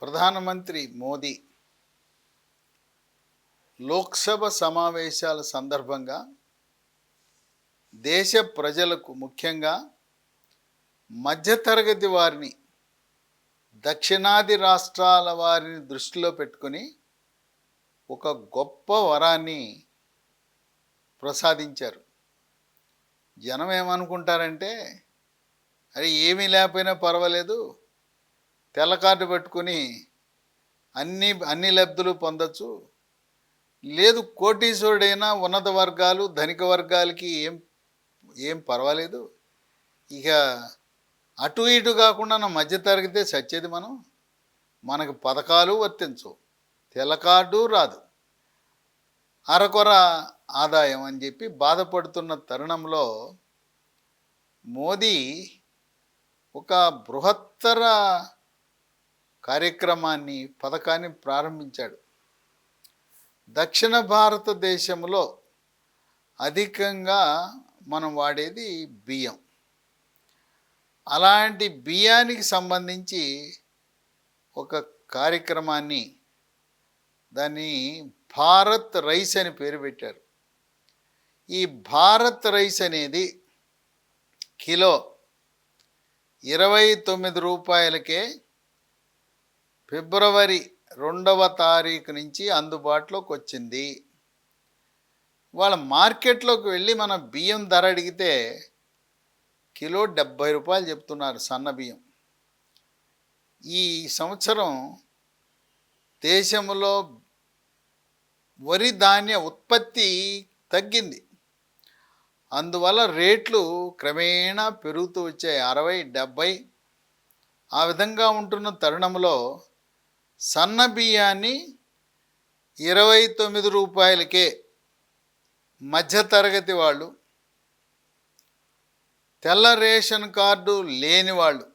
ప్రధానమంత్రి మోదీ లోక్సభ సమావేశాల సందర్భంగా దేశ ప్రజలకు ముఖ్యంగా మధ్యతరగతి వారిని దక్షిణాది రాష్ట్రాల వారిని దృష్టిలో పెట్టుకొని ఒక గొప్ప వరాన్ని ప్రసాదించారు. జనం ఏమనుకుంటారంటే, అరే ఏమీ లేకపోయినా పర్వాలేదు, తెల్ల కార్డు పెట్టుకుని అన్ని లబ్ధులు పొందొచ్చు, లేదు కోటీశ్వరుడైనా ఉన్నత వర్గాలు ధనిక వర్గాలకి ఏం పర్వాలేదు, ఇక అటు ఇటు కాకుండా నా మధ్యతరగతే సచ్చేది, మనకు పథకాలు వర్తించవు, తెల్ల కార్డు రాదు, అరకొర ఆదాయం అని చెప్పి బాధపడుతున్న తరుణంలో మోదీ ఒక బృహత్తర పథకాన్ని ప్రారంభించాడు. దక్షిణ భారతదేశంలో అధికంగా మనం వాడేది బియ్యం. అలాంటి బియ్యానికి సంబంధించి ఒక కార్యక్రమాన్ని, దాన్ని భారత్ రైస్ అని పేరు పెట్టారు. ఈ భారత్ రైస్ అనేది కిలో 29 రూపాయలకే ఫిబ్రవరి 2వ తారీఖు నుంచి అందుబాటులోకి వచ్చింది. వాళ్ళ మార్కెట్లోకి వెళ్ళి మన బియ్యం ధర అడిగితే కిలో 70 రూపాయలు చెప్తున్నారు సన్న బియ్యం. ఈ సంవత్సరం దేశంలో వరి ధాన్య ఉత్పత్తి తగ్గింది. అందువల్ల రేట్లు క్రమేణా పెరుగుతూ వచ్చాయి, 60, 70 ఆ విధంగా ఉంటున్న తరుణంలో సన్న బియ్యాన్ని 29 రూపాయలకే మధ్యతరగతి వాళ్ళు, తెల్ల రేషన్ కార్డు లేని వాళ్ళు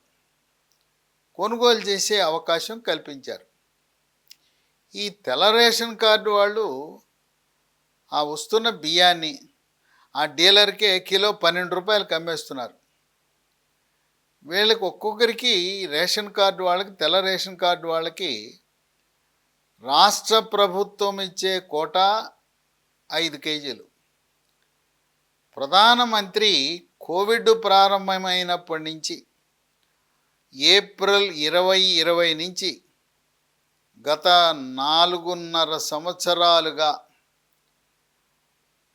కొనుగోలు చేసే అవకాశం కల్పించారు. ఈ తెల్ల రేషన్ కార్డు వాళ్ళు ఆ వస్తున్న బియ్యాన్ని ఆ డీలర్కే కిలో 12 రూపాయలకు అమ్మేస్తున్నారు. వీళ్ళకి ఒక్కొక్కరికి రేషన్ కార్డు వాళ్ళకి, తెల్ల రేషన్ కార్డు వాళ్ళకి రాష్ట్ర ప్రభుత్వం ఇచ్చే కోటా 5 కేజీలు. ప్రధానమంత్రి కోవిడ్ ప్రారంభమైనప్పటి నుంచి ఏప్రిల్ 2020 నుంచి గత 4.5 సంవత్సరాలుగా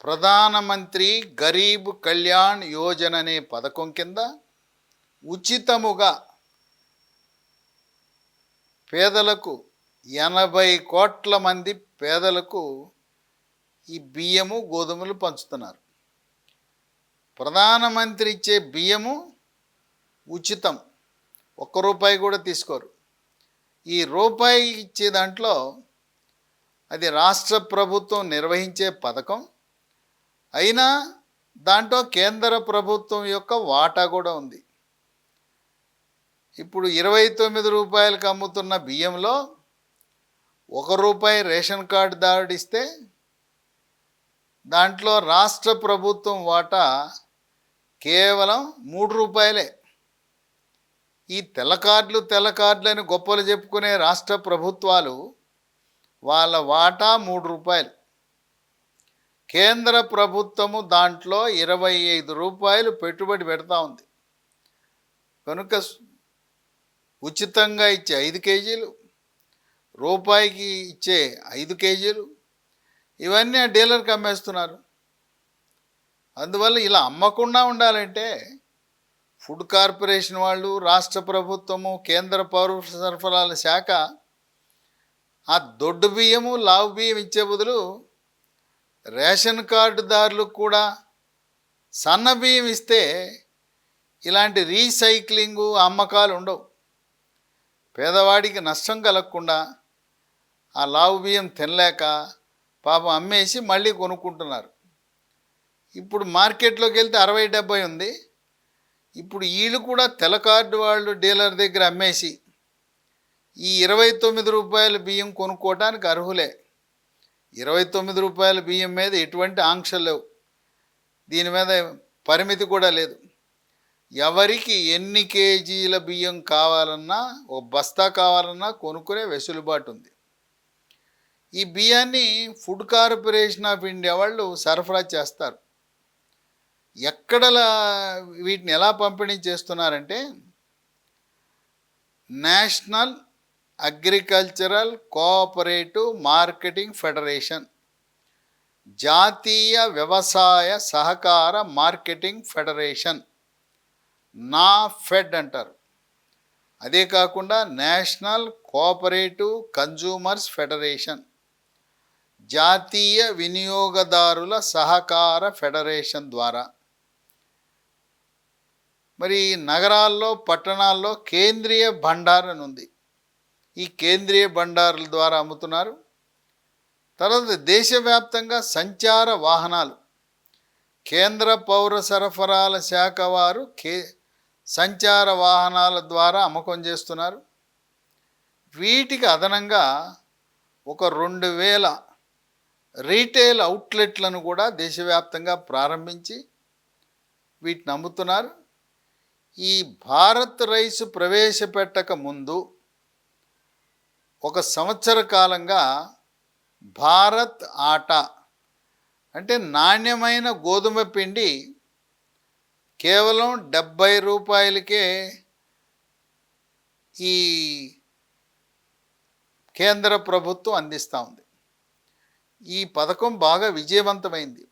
ప్రధానమంత్రి గరీబ్ కళ్యాణ్ యోజన అనే పథకం కింద ఉచితముగా పేదలకు 80 కోట్ల మంది పేదలకు ఈ బియ్యము గోధుమలు పంచుతున్నారు. ప్రధానమంత్రి ఇచ్చే బియ్యము ఉచితం, 1 రూపాయి కూడా తీసుకోరు. ఈ రూపాయి ఇచ్చే దాంట్లో అది రాష్ట్ర ప్రభుత్వం నిర్వహించే పథకం అయినా దాంట్లో కేంద్ర ప్రభుత్వం యొక్క వాటా కూడా ఉంది. ఇప్పుడు 29 రూపాయలకు అమ్ముతున్న బియ్యంలో 1 రూపాయి రేషన్ కార్డు దాడిస్తే దాంట్లో రాష్ట్ర ప్రభుత్వం వాటా కేవలం 3 రూపాయలే. ఈ తెల్ల కార్డులు అని గొప్పలు చెప్పుకునే రాష్ట్ర ప్రభుత్వాలు వాళ్ళ వాటా 3 రూపాయలు. కేంద్ర ప్రభుత్వము దాంట్లో 25 రూపాయలు పెట్టుబడి పెడతా ఉంది. కనుక ఉచితంగా ఇచ్చే 5 కేజీలు, రూపాయికి ఇచ్చే 5 కేజీలు, ఇవన్నీ ఆ డీలర్కి అమ్మేస్తున్నారు. అందువల్ల ఇలా అమ్మకుండా ఉండాలంటే ఫుడ్ కార్పొరేషన్ వాళ్ళు, రాష్ట్ర ప్రభుత్వము, కేంద్ర పౌర సరఫరాల శాఖ ఆ దొడ్డు బియ్యము, లావు బియ్యం ఇచ్చే బదులు రేషన్ కార్డుదారులకు కూడా సన్న బియ్యం ఇస్తే ఇలాంటి రీసైక్లింగు, అమ్మకాలు ఉండవు. పేదవాడికి నష్టం కలగకుండా ఆ లావు బియ్యం తినలేక పాపం అమ్మేసి మళ్ళీ కొనుక్కుంటున్నారు. ఇప్పుడు మార్కెట్లోకి వెళ్తే 60, 70 ఉంది. ఇప్పుడు వీళ్ళు కూడా తెల్ల కార్డు వాళ్ళు డీలర్ దగ్గర అమ్మేసి ఈ 29 రూపాయల బియ్యం కొనుక్కోవడానికి అర్హులే. 29 రూపాయల బియ్యం మీద ఎటువంటి ఆంక్షలు లేవు, దీని మీద పరిమితి కూడా లేదు. ఎవరికి ఎన్ని కేజీల బియ్యం కావాలన్నా, ఒక బస్తా కావాలన్నా కొనుక్కునే వెసులుబాటు ఉంది. ఈ బియ్యాన్ని ఫుడ్ కార్పొరేషన్ ఆఫ్ ఇండియా వాళ్ళు సరఫరా చేస్తారు. ఎక్కడలా వీటిని ఎలా పంపిణీ చేస్తున్నారంటే, national agricultural cooperative marketing federation, జాతీయ వ్యవసాయ సహకార మార్కెటింగ్ ఫెడరేషన్, నాఫెడ్ అంటారు. అదే కాకుండా నేషనల్ కోఆపరేటివ్ కన్జ్యూమర్స్ ఫెడరేషన్, జాతీయ వినియోగదారుల సహకార ఫెడరేషన్ ద్వారా, మరి నగరాల్లో పట్టణాల్లో కేంద్రీయ భండార్ అని ఉంది. ఈ కేంద్రీయ భండారుల ద్వారా అమ్ముతున్నారు. తర్వాత దేశవ్యాప్తంగా సంచార వాహనాలు, కేంద్ర పౌర సరఫరాల శాఖ వారు సంచార వాహనాల ద్వారా అమ్మకం చేస్తున్నారు. వీటికి అదనంగా ఒక 2000 రీటైల్ అవుట్లెట్లను కూడా దేశవ్యాప్తంగా ప్రారంభించి వీటిని అమ్ముతున్నారు. ఈ భారత్ రైస్ ప్రవేశపెట్టక ముందు 1 సంవత్సర కాలంగా భారత్ ఆటా అంటే నాణ్యమైన గోధుమ పిండి కేవలం 70 రూపాయలకే ఈ కేంద్ర ప్రభుత్వం అందిస్తూ ఉంది. ఈ పథకం బాగా విజయవంతమైంది.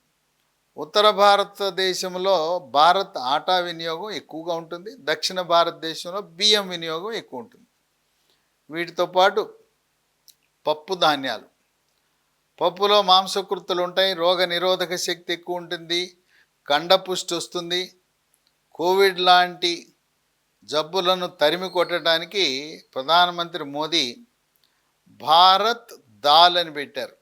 ఉత్తర భారతదేశంలో భారత్ ఆటా వినియోగం ఎక్కువగా ఉంటుంది. దక్షిణ భారతదేశంలో బియ్యం వినియోగం ఎక్కువ ఉంటుంది. వీటితో పాటు పప్పు ధాన్యాలు, పప్పులో మాంసకృతులు ఉంటాయి, రోగ నిరోధక శక్తి ఎక్కువ ఉంటుంది, కండపుష్టి వస్తుంది. కోవిడ్ లాంటి జబ్బులను తరిమి కొట్టడానికి ప్రధానమంత్రి మోదీ భారత్ దాల్ అని పెట్టారు.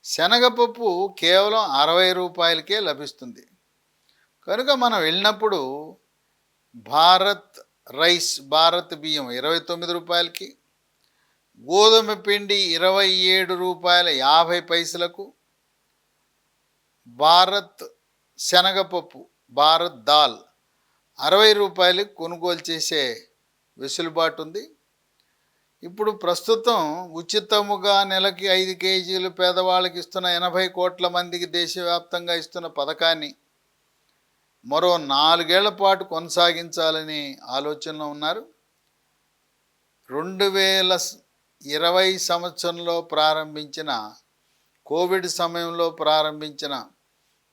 శనగపప్పు కేవలం 60 రూపాయలకే లభిస్తుంది. కనుక మనం వెళ్ళినప్పుడు భారత్ రైస్, భారత్ బియ్యం 29 రూపాయలకి, గోధుమ పిండి 27 రూపాయల 50 పైసలకు, భారత్ శనగపప్పు, భారత్ దాల్ 60 రూపాయలకు కొనుగోలు చేసే వెసులుబాటు ఉంది. ఇప్పుడు ప్రస్తుతం ఉచితముగా నెలకి 5 కేజీలు పేదవాళ్ళకి ఇస్తున్న 80 కోట్ల మందికి దేశవ్యాప్తంగా ఇస్తున్న పథకాన్ని మరో 4 ఏళ్ల పాటు కొనసాగించాలని ఆలోచనలో ఉన్నారు. 2020 సంవత్సరంలో ప్రారంభించిన, కోవిడ్ సమయంలో ప్రారంభించిన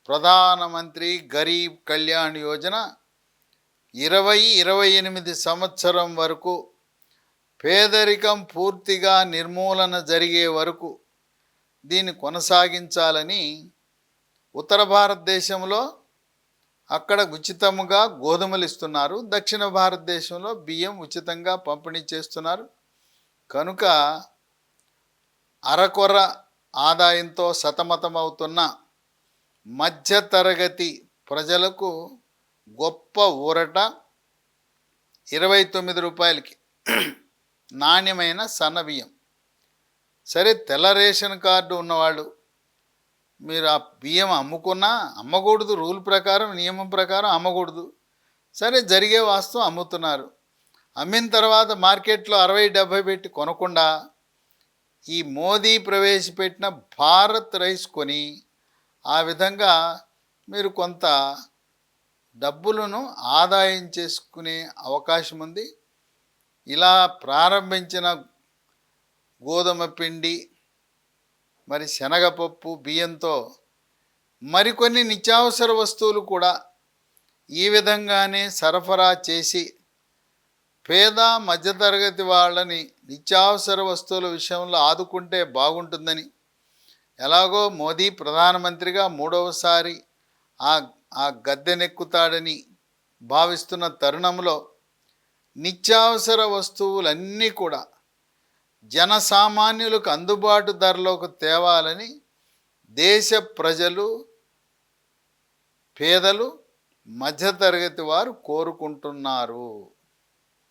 ప్రధానమంత్రి గరీబ్ కళ్యాణ్ యోజన 2028 సంవత్సరం వరకు, పేదరికం పూర్తిగా నిర్మూలన జరిగే వరకు దీన్ని కొనసాగించాలని ఉత్తర భారతదేశంలో అక్కడ ఉచితంగా గోధుమలు ఇస్తున్నారు. దక్షిణ భారతదేశంలో బియ్యం ఉచితంగా పంపిణీ చేస్తున్నారు. కనుక అరకొర ఆదాయంతో సతమతమవుతున్న మధ్యతరగతి ప్రజలకు గొప్ప ఊరట. 29 రూపాయలకి నాణ్యమైన సన్నబియ్యం. సరే, తెల్ల రేషన్ కార్డు ఉన్నవాళ్ళు మీరు ఆ బియ్యం అమ్ముకున్నా అమ్మకూడదు, రూల్ ప్రకారం, నియమం ప్రకారం అమ్మకూడదు. సరే, జరిగే వాస్తవం అమ్ముతున్నారు. అమ్మిన తర్వాత మార్కెట్లో 60-70 పెట్టి కొనకుండా ఈ మోదీ ప్రవేశపెట్టిన భారత్ రైస్ కొని ఆ విధంగా మీరు కొంత డబ్బులను ఆదాయం చేసుకునే అవకాశం ఉంది. ఇలా ప్రారంభించిన గోధుమ పిండి, మరి శనగపప్పు, బియ్యంతో మరికొన్ని నిత్యావసర వస్తువులు కూడా ఈ విధంగానే సరఫరా చేసి పేద మధ్యతరగతి వాళ్ళని నిత్యావసర వస్తువుల విషయంలో ఆదుకుంటే బాగుంటుందని, ఎలాగో మోదీ ప్రధానమంత్రిగా 3వసారి ఆ గద్దెనెక్కుతాడని భావిస్తున్న తరుణంలో నిత్యావసర వస్తువులన్నీ కూడా జనసామాన్యులకు అందుబాటు ధరలోకి తేవాలని దేశ ప్రజలు, పేదలు, మధ్యతరగతి వారు కోరుకుంటున్నారు.